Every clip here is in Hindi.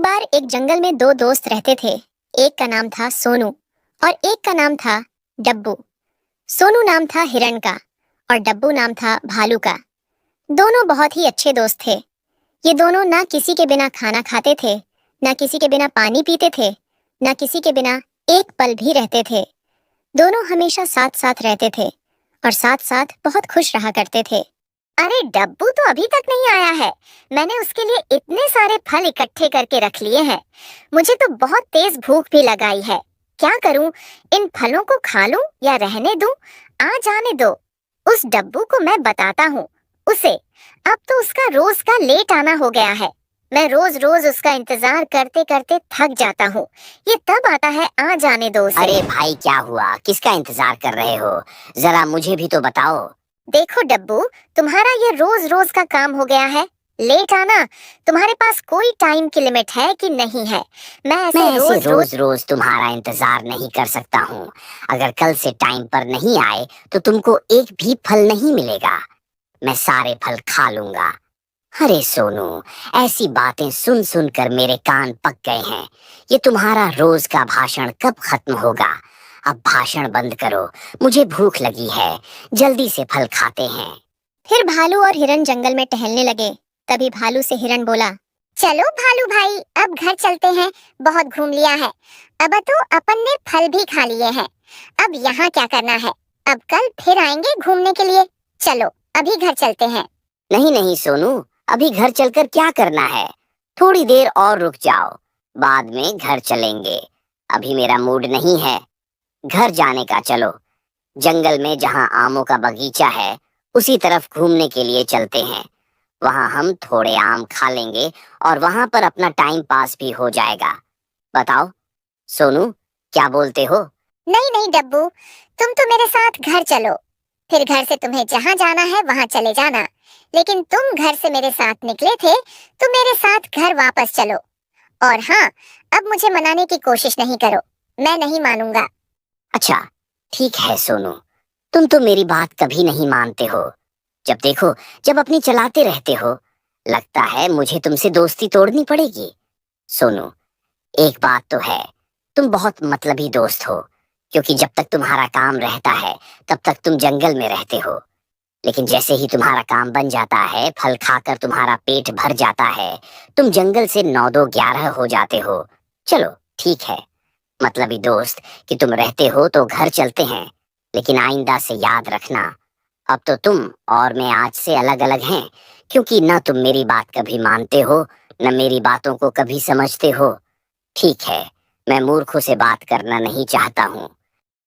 बार एक जंगल में दो दोस्त रहते थे। एक का नाम था सोनू और एक का नाम था डब्बू। सोनू नाम था हिरण का और डब्बू नाम था भालू का। दोनों बहुत ही अच्छे दोस्त थे। ये दोनों ना किसी के बिना खाना खाते थे, ना किसी के बिना पानी पीते थे, ना किसी के बिना एक पल भी रहते थे। दोनों हमेशा साथ साथ रहते थे और साथ साथ बहुत खुश रहा करते थे। अरे डब्बू तो अभी तक नहीं आया है। मैंने उसके लिए इतने सारे फल इकट्ठे करके रख लिए हैं। मुझे तो बहुत तेज भूख भी लगाई है। क्या करूं? इन फलों को खा लूं या रहने दूं? आ जाने दो। उस डब्बू को मैं बताता हूँ उसे। अब तो उसका रोज का लेट आना हो गया है। मैं रोज रोज उसका इंतजार करते करते थक जाता हूँ। ये तब आता है, आ जाने दो उसे। अरे भाई, क्या हुआ? किसका इंतजार कर रहे हो? जरा मुझे भी तो बताओ। देखो डब्बू, तुम्हारा ये रोज रोज का काम हो गया है, लेट आना। तुम्हारे पास कोई टाइम की लिमिट है कि नहीं है? मैं ऐसे रोज रोज तुम्हारा इंतजार नहीं कर सकता हूँ। अगर कल से टाइम पर नहीं आए तो तुमको एक भी फल नहीं मिलेगा। मैं सारे फल खा लूंगा। अरे सोनू, ऐसी बातें सुन सुन कर मेरे कान पक गए हैं। ये तुम्हारा रोज का भाषण कब खत्म होगा? अब भाषण बंद करो, मुझे भूख लगी है। जल्दी से फल खाते हैं। फिर भालू और हिरण जंगल में टहलने लगे। तभी भालू से हिरण बोला, चलो भालू भाई, अब घर चलते हैं। बहुत घूम लिया है। अब तो अपन ने फल भी खा लिए हैं। अब यहाँ क्या करना है? अब कल फिर आएंगे घूमने के लिए। चलो अभी घर चलते हैं। नहीं नहीं सोनू, अभी घर चलकर क्या करना है? थोड़ी देर और रुक जाओ, बाद में घर चलेंगे। अभी मेरा मूड नहीं है घर जाने का। चलो जंगल में जहाँ आमों का बगीचा है उसी तरफ घूमने के लिए चलते हैं। वहाँ हम थोड़े आम खा लेंगे और वहाँ पर अपना टाइम पास भी हो जाएगा। बताओ सोनू, क्या बोलते हो? नहीं नहीं डब्बू, तुम तो मेरे साथ घर चलो। फिर घर से तुम्हें जहाँ जाना है वहाँ चले जाना। लेकिन तुम घर से मेरे साथ निकले थे तो मेरे साथ घर वापस चलो। और हाँ, अब मुझे मनाने की कोशिश नहीं करो, मैं नहीं मानूंगा। अच्छा ठीक है सोनू, तुम तो मेरी बात कभी नहीं मानते हो। जब देखो जब अपनी चलाते रहते हो। लगता है मुझे तुमसे दोस्ती तोड़नी पड़ेगी। सोनू, एक बात तो है, तुम बहुत मतलबी दोस्त हो। क्योंकि जब तक तुम्हारा काम रहता है तब तक तुम जंगल में रहते हो। लेकिन जैसे ही तुम्हारा काम बन जाता है, फल खाकर तुम्हारा पेट भर जाता है, तुम जंगल से 9 2 11 हो जाते हो। चलो ठीक है मतलबी दोस्त, कि तुम रहते हो तो घर चलते हैं। लेकिन आइंदा से याद रखना, अब तो तुम और मैं आज से अलग अलग हैं। क्योंकि न तुम मेरी बात कभी मानते हो, न मेरी बातों को कभी समझते हो। ठीक है, मैं मूर्खों से बात करना नहीं चाहता हूँ।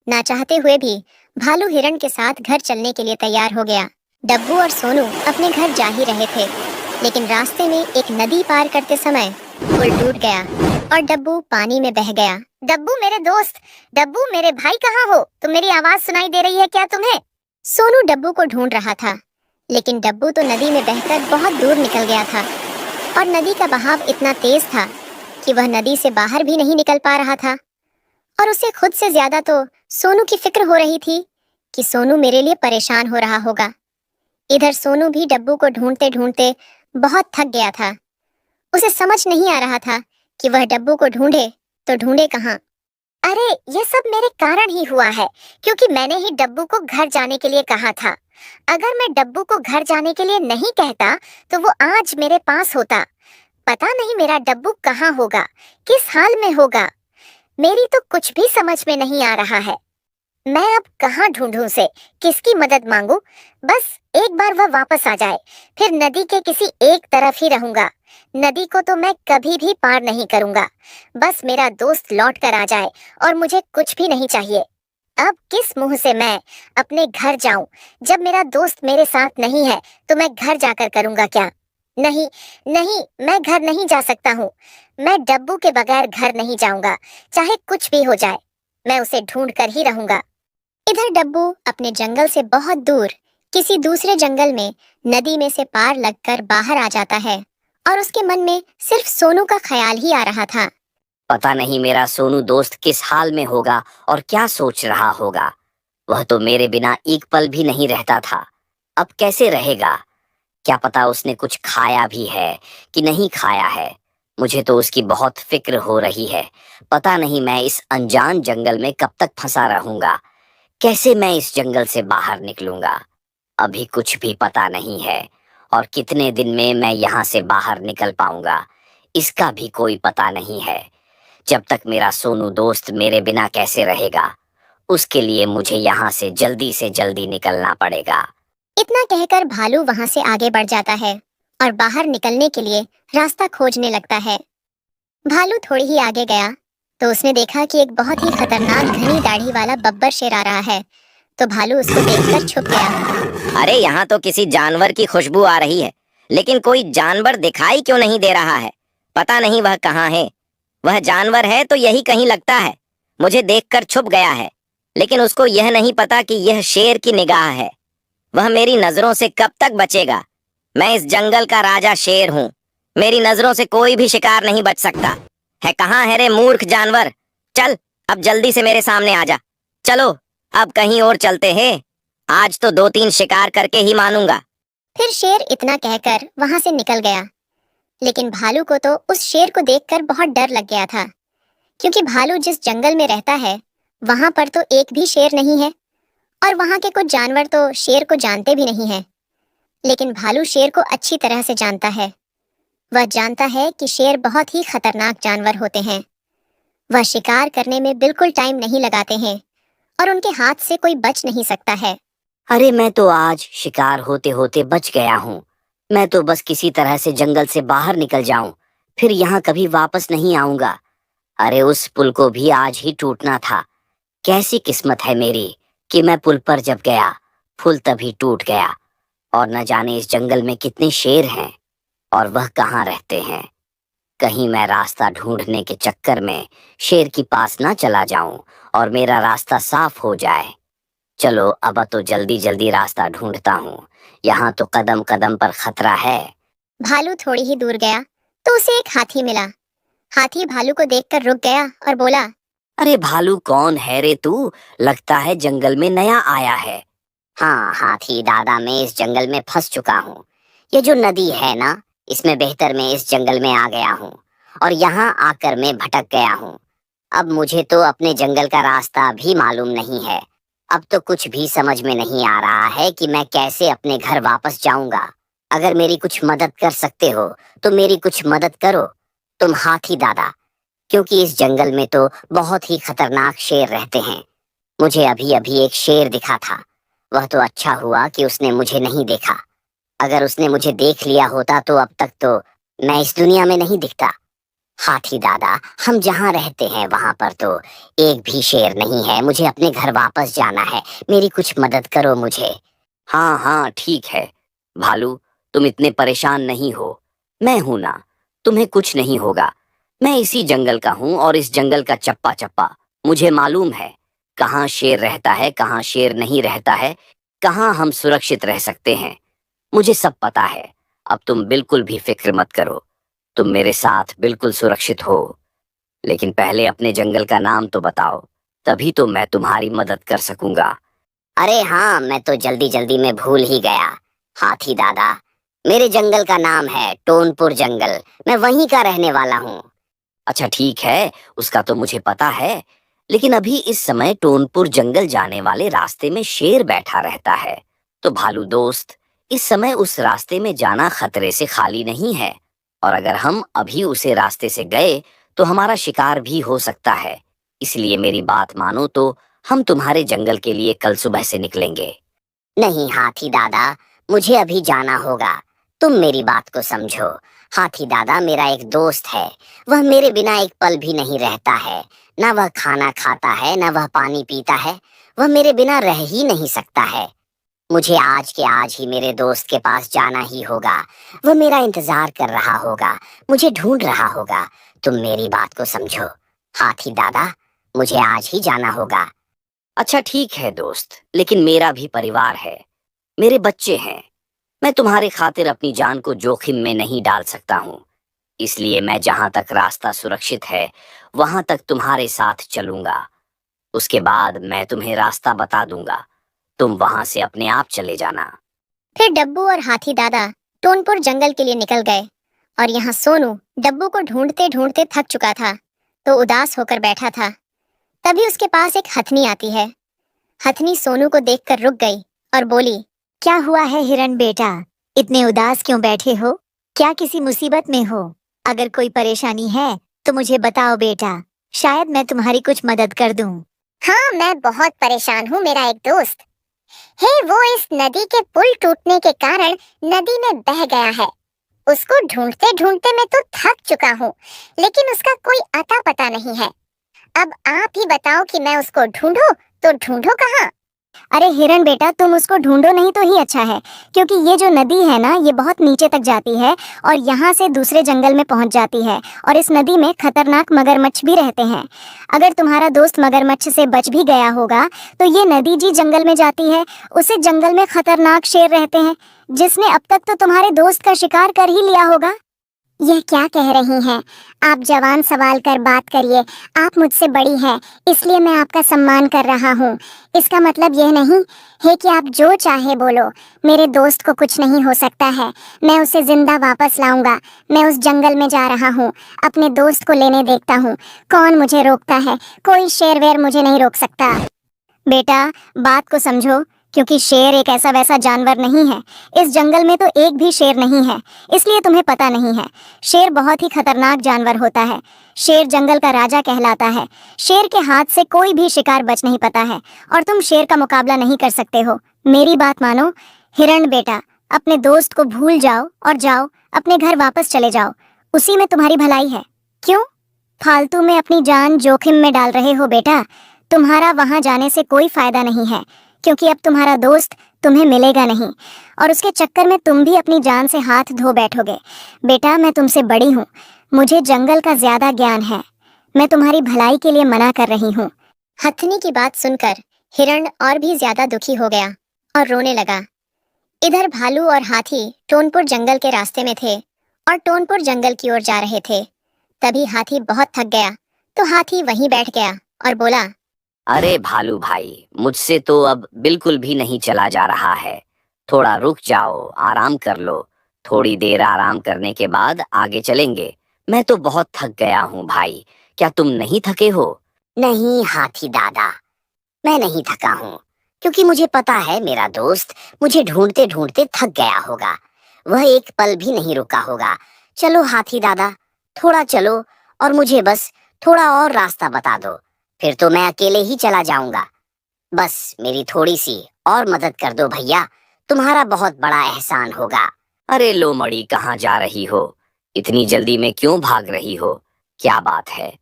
ना चाहते हुए भी भालू हिरण के साथ घर चलने के लिए तैयार हो गया। डब्बू और सोनू अपने घर जा ही रहे थे, लेकिन रास्ते में एक नदी पार करते समय पुल टूट गया और डब्बू पानी में बह गया। डब्बू मेरे दोस्त, डब्बू मेरे भाई, कहाँ हो तुम? मेरी आवाज सुनाई दे रही है क्या तुम्हें? सोनू डब्बू को ढूंढ रहा था, लेकिन डब्बू तो नदी में बहकर बहुत दूर निकल गया था और नदी का बहाव इतना तेज था कि वह नदी से बाहर भी नहीं निकल पा रहा था। और उसे खुद से ज्यादा तो सोनू की फिक्र हो रही थी कि सोनू मेरे लिए परेशान हो रहा होगा। इधर सोनू भी डब्बू को ढूंढते ढूंढते बहुत थक गया था। उसे समझ नहीं आ रहा था कि वह डब्बू को ढूंढे तो ढूंढे कहाँ। अरे ये सब मेरे कारण ही हुआ है, क्योंकि मैंने ही डब्बू को घर जाने के लिए कहा था। अगर मैं डब्बू को घर जाने के लिए नहीं कहता तो वो आज मेरे पास होता। पता नहीं मेरा डब्बू कहाँ होगा, किस हाल में होगा। मेरी तो कुछ भी समझ में नहीं आ रहा है। मैं अब कहाँ ढूंढूं उसे, किसकी मदद मांगू? बस एक बार वह वापस आ जाए, फिर नदी के किसी एक तरफ ही रहूंगा। नदी को तो मैं कभी भी पार नहीं करूंगा। बस मेरा दोस्त लौट कर आ जाए और मुझे कुछ भी नहीं चाहिए। अब किस मुंह से मैं अपने घर जाऊं? जब मेरा दोस्त मेरे साथ नहीं है तो मैं घर जाकर करूंगा क्या? नहीं नहीं, मैं घर नहीं जा सकता हूँ। मैं डब्बू के बगैर घर नहीं जाऊंगा, चाहे कुछ भी हो जाए। मैं उसे ढूंढ कर ही रहूंगा। इधर डब्बू अपने जंगल से बहुत दूर किसी दूसरे जंगल में नदी में से पार लगकर बाहर आ जाता है और उसके मन में सिर्फ सोनू का ख्याल ही आ रहा था। पता नहीं मेरा सोनू दोस्त किस हाल में होगा और क्या सोच रहा होगा। वह तो मेरे बिना एक पल भी नहीं रहता था, अब कैसे रहेगा? क्या पता उसने कुछ खाया भी है कि नहीं खाया है। मुझे तो उसकी बहुत फिक्र हो रही है। पता नहीं मैं इस अनजान जंगल में कब तक फंसा रहूंगा। कैसे मैं इस जंगल से बाहर निकलूंगा, अभी कुछ भी पता नहीं है। और कितने दिन में मैं यहाँ से बाहर निकल पाऊंगा, इसका भी कोई पता नहीं है। जब तक मेरा सोनू दोस्त मेरे बिना कैसे रहेगा, उसके लिए मुझे यहाँ से जल्दी निकलना पड़ेगा। इतना कहकर भालू वहां से आगे बढ़ जाता है और बाहर निकलने के लिए रास्ता खोजने लगता है। भालू थोड़ी ही आगे गया तो उसने देखा कि एक बहुत ही खतरनाक घनी दाढ़ी वाला बब्बर शेर आ रहा है। तो भालू उसको देखकर छुप गया। अरे यहाँ तो किसी जानवर की खुशबू आ रही है, लेकिन कोई जानवर दिखाई क्यों नहीं दे रहा है? पता नहीं वह कहाँ है। वह जानवर है तो यही कहीं लगता है। मुझे देखकर छुप गया है, लेकिन उसको यह नहीं पता कि यह शेर की निगाह है। वह मेरी नजरों से कब तक बचेगा? मैं इस जंगल का राजा शेर हूँ। मेरी नजरों से कोई भी शिकार नहीं बच सकता है। कहाँ है रे मूर्ख जानवर? चल अब जल्दी से मेरे सामने आ जा। चलो अब कहीं और चलते हैं। आज तो 2-3 शिकार करके ही मानूंगा। फिर शेर इतना कहकर वहां से निकल गया। लेकिन भालू को तो उस शेर को देखकर बहुत डर लग गया था, क्योंकि भालू जिस जंगल में रहता है वहां पर तो एक भी शेर नहीं है और वहां के कुछ जानवर तो शेर को जानते भी नहीं है। लेकिन भालू शेर को अच्छी तरह से जानता है। वह जानता है कि शेर बहुत ही खतरनाक जानवर होते हैं। वह शिकार करने में बिल्कुल टाइम नहीं लगाते हैं और उनके हाथ से कोई बच नहीं सकता है। अरे मैं तो आज शिकार होते होते बच गया हूँ। मैं तो बस किसी तरह से जंगल से बाहर निकल जाऊं, फिर यहाँ कभी वापस नहीं आऊंगा। अरे उस पुल को भी आज ही टूटना था। कैसी किस्मत है मेरी कि मैं पुल पर जब गया पुल तभी टूट गया। और न जाने इस जंगल में कितने शेर हैं और वह कहाँ रहते हैं। कहीं मैं रास्ता ढूंढने के चक्कर में शेर के पास ना चला जाऊं और मेरा रास्ता साफ हो जाए। चलो अब तो जल्दी जल्दी रास्ता ढूंढता हूँ। यहाँ तो कदम कदम पर खतरा है। भालू थोड़ी ही दूर गया तो उसे एक हाथी मिला। हाथी भालू को देखकर रुक गया और बोला, अरे भालू कौन है रे तू? लगता है जंगल में नया आया है। हाँ हाथी दादा, मैं इस जंगल में फंस चुका हूँ। ये जो नदी है ना, इसमें बेहतर मैं इस जंगल में आ गया हूँ और यहाँ आकर मैं भटक गया हूँ। अब मुझे तो अपने जंगल का रास्ता भी मालूम नहीं है। अब तो कुछ भी समझ में नहीं आ रहा है कि मैं कैसे अपने घर वापस जाऊंगा। अगर मेरी कुछ मदद कर सकते हो तो मेरी कुछ मदद करो तुम हाथी दादा, क्योंकि इस जंगल में तो बहुत ही खतरनाक शेर रहते हैं। मुझे अभी अभी एक शेर दिखा था। वह तो अच्छा हुआ कि उसने मुझे नहीं देखा। अगर उसने मुझे देख लिया होता तो अब तक तो मैं इस दुनिया में नहीं दिखता। हाथी दादा, हम जहाँ रहते हैं वहां पर तो एक भी शेर नहीं है। मुझे अपने घर वापस जाना है। मेरी कुछ मदद करो मुझे। हाँ हाँ ठीक है भालू, तुम इतने परेशान नहीं हो। मैं हूं ना, तुम्हें कुछ नहीं होगा। मैं इसी जंगल का हूँ और इस जंगल का चप्पा चप्पा मुझे मालूम है। कहाँ शेर रहता है, कहाँ शेर नहीं रहता है, कहाँ हम सुरक्षित रह सकते हैं, मुझे सब पता है। अब तुम बिल्कुल भी फिक्र मत करो। तुम मेरे साथ बिल्कुल सुरक्षित हो। लेकिन पहले अपने जंगल का नाम तो बताओ, तभी तो मैं तुम्हारी मदद कर सकूंगा। अरे हाँ, मैं तो जल्दी जल्दी में भूल ही गया। हाथी दादा, मेरे जंगल का नाम है टोनपुर जंगल। मैं वहीं का रहने वाला हूँ। अच्छा ठीक है, उसका तो मुझे पता है। लेकिन अभी इस समय टोनपुर जंगल जाने वाले रास्ते में शेर बैठा रहता है। तो भालू दोस्त, इस समय उस रास्ते में जाना खतरे से खाली नहीं है। और अगर हम अभी उसे रास्ते से गए तो हमारा शिकार भी हो सकता है। इसलिए मेरी बात मानो तो हम तुम्हारे जंगल के लिए कल सुबह से निकलेंगे। नहीं हाथी दादा, मुझे अभी जाना होगा। तुम मेरी बात को समझो। हाथी दादा मेरा एक दोस्त है। वह मेरे बिना एक पल भी नहीं रहता है। ना वह खाना खाता है, ना वह पानी पीता है। वह मेरे बिना रह ही नहीं सकता है। मुझे आज के आज ही मेरे दोस्त के पास जाना ही होगा। वह मेरा इंतजार कर रहा होगा, मुझे ढूंढ रहा होगा। तुम मेरी बात को समझो हाथी दादा, मुझे आज ही जाना होगा। अच्छा ठीक है दोस्त, लेकिन मेरा भी परिवार है, मेरे बच्चे हैं। मैं तुम्हारे खातिर अपनी जान को जोखिम में नहीं डाल सकता हूँ। इसलिए मैं जहाँ तक रास्ता सुरक्षित है वहां तक तुम्हारे साथ चलूंगा। उसके बाद मैं तुम्हें रास्ता बता दूंगा। तुम वहां से अपने आप चले जाना। फिर डब्बू और हाथी दादा टोनपुर जंगल के लिए निकल गए और यहाँ सोनू डब्बू को ढूंढते ढूंढते थक चुका था तो उदास होकर बैठा था। तभी उसके पास एक हथनी आती है। हथनी सोनू को देखकर रुक गई और बोली, क्या हुआ है हिरण बेटा, इतने उदास क्यों बैठे हो? क्या किसी मुसीबत में हो? अगर कोई परेशानी है तो मुझे बताओ बेटा, शायद मैं तुम्हारी कुछ मदद कर दूं। हाँ, मैं बहुत परेशान हूँ। मेरा एक दोस्त है, वो इस नदी के पुल टूटने के कारण नदी में बह गया है। उसको ढूंढते ढूंढते मैं तो थक चुका हूँ, लेकिन उसका कोई अता पता नहीं है। अब आप ही बताओ कि मैं उसको ढूंढूं तो ढूंढूं कहाँ? अरे हिरण बेटा, तुम उसको ढूंढो नहीं तो ही अच्छा है, क्योंकि ये जो नदी है ना, ये बहुत नीचे तक जाती है और यहाँ से दूसरे जंगल में पहुँच जाती है। और इस नदी में खतरनाक मगरमच्छ भी रहते हैं। अगर तुम्हारा दोस्त मगरमच्छ से बच भी गया होगा तो ये नदी जी जंगल में जाती है, उसे जंगल में खतरनाक शेर रहते हैं, जिसने अब तक तो तुम्हारे दोस्त का शिकार कर ही लिया होगा। यह क्या कह रही हैं? आप जवान सवाल कर बात करिए। आप मुझसे बड़ी हैं, इसलिए मैं आपका सम्मान कर रहा हूँ। इसका मतलब यह नहीं है कि आप जो चाहे बोलो। मेरे दोस्त को कुछ नहीं हो सकता है, मैं उसे जिंदा वापस लाऊंगा। मैं उस जंगल में जा रहा हूँ, अपने दोस्त को लेने देखता हूँ। कौन मुझे रोकता है? कोई शेर वेर मुझे नहीं रोक सकता। बेटा, बात को समझो, क्योंकि शेर एक ऐसा वैसा जानवर नहीं है। इस जंगल में तो एक भी शेर नहीं है, इसलिए तुम्हें पता नहीं है। शेर बहुत ही खतरनाक जानवर होता है। शेर जंगल का राजा कहलाता है। शेर के हाथ से कोई भी शिकार बच नहीं पाता है और तुम शेर का मुकाबला नहीं कर सकते हो। मेरी बात मानो हिरण बेटा, अपने दोस्त को भूल जाओ और जाओ अपने घर वापस चले जाओ। उसी में तुम्हारी भलाई है। क्यों फालतू में अपनी जान जोखिम में डाल रहे हो बेटा? तुम्हारा वहां जाने से कोई फायदा नहीं है, क्योंकि अब तुम्हारा दोस्त तुम्हें मिलेगा नहीं और उसके चक्कर में तुम भी अपनी जान से हाथ धो बैठोगे। बेटा, मैं तुमसे बड़ी हूँ, मुझे जंगल का ज्यादा ज्ञान है। मैं तुम्हारी भलाई के लिए मना कर रही हूँ। हथनी की बात सुनकर हिरण और भी ज्यादा दुखी हो गया और रोने लगा। इधर भालू और हाथी टोनपुर जंगल के रास्ते में थे और टोनपुर जंगल की ओर जा रहे थे। तभी हाथी बहुत थक गया तो हाथी वहीं बैठ गया और बोला, अरे भालू भाई, मुझसे तो अब बिल्कुल भी नहीं चला जा रहा है। थोड़ा रुक जाओ, आराम कर लो। थोड़ी देर आराम करने के बाद आगे चलेंगे। मैं तो बहुत थक गया हूँ भाई, क्या तुम नहीं थके हो? नहीं हाथी दादा, मैं नहीं थका हूँ, क्योंकि मुझे पता है मेरा दोस्त मुझे ढूंढते ढूंढते थक गया होगा। वह एक पल भी नहीं रुका होगा। चलो हाथी दादा, थोड़ा चलो और मुझे बस थोड़ा और रास्ता बता दो, फिर तो मैं अकेले ही चला जाऊंगा। बस मेरी थोड़ी सी और मदद कर दो भैया, तुम्हारा बहुत बड़ा एहसान होगा। अरे लोमड़ी, कहाँ जा रही हो? इतनी जल्दी में क्यों भाग रही हो? क्या बात है,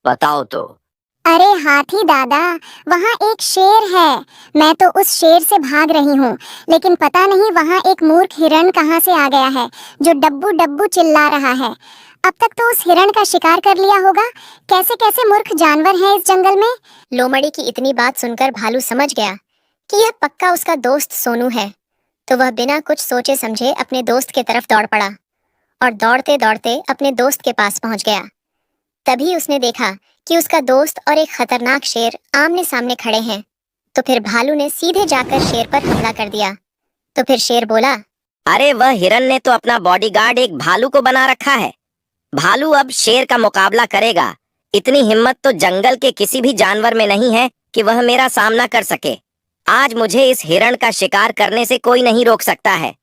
बताओ तो। अरे हाथी दादा, वहाँ एक शेर है। मैं तो उस शेर से भाग रही हूँ, लेकिन पता नहीं वहाँ एक मूर्ख हिरण कहाँ से आ गया है जो डब्बू डब्बू चिल्ला रहा है। अब तक तो उस हिरण का शिकार कर लिया होगा। कैसे कैसे मूर्ख जानवर हैं इस जंगल में। लोमड़ी की इतनी बात सुनकर भालू समझ गया कि यह पक्का उसका दोस्त सोनू है, तो वह बिना कुछ सोचे समझे अपने दोस्त की तरफ दौड़ पड़ा और दौड़ते दौड़ते अपने दोस्त के पास पहुंच गया। तभी उसने देखा कि उसका दोस्त और एक खतरनाक शेर आमने सामने खड़े हैं। तो फिर भालू ने सीधे जाकर शेर पर हमला कर दिया। तो फिर शेर बोला, अरे वह हिरण ने तो अपना बॉडीगार्ड एक भालू को बना रखा है। भालू अब शेर का मुकाबला करेगा। इतनी हिम्मत तो जंगल के किसी भी जानवर में नहीं है कि वह मेरा सामना कर सके। आज मुझे इस हिरण का शिकार करने से कोई नहीं रोक सकता है।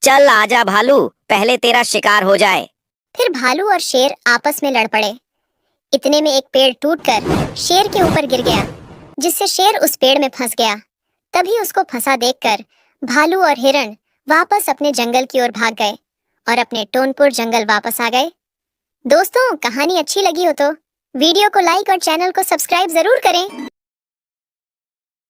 चल आजा भालू, पहले तेरा शिकार हो जाए। फिर भालू और शेर आपस में लड़ पड़े। इतने में एक पेड़ टूटकर शेर के ऊपर गिर गया, जिससे शेर उस पेड़ में फंस गया। तभी उसको फंसा देखकर भालू और हिरण वापस अपने जंगल की ओर भाग गए और अपने टोनपुर जंगल वापस आ गए। दोस्तों, कहानी अच्छी लगी हो तो वीडियो को लाइक और चैनल को सब्सक्राइब जरूर करें।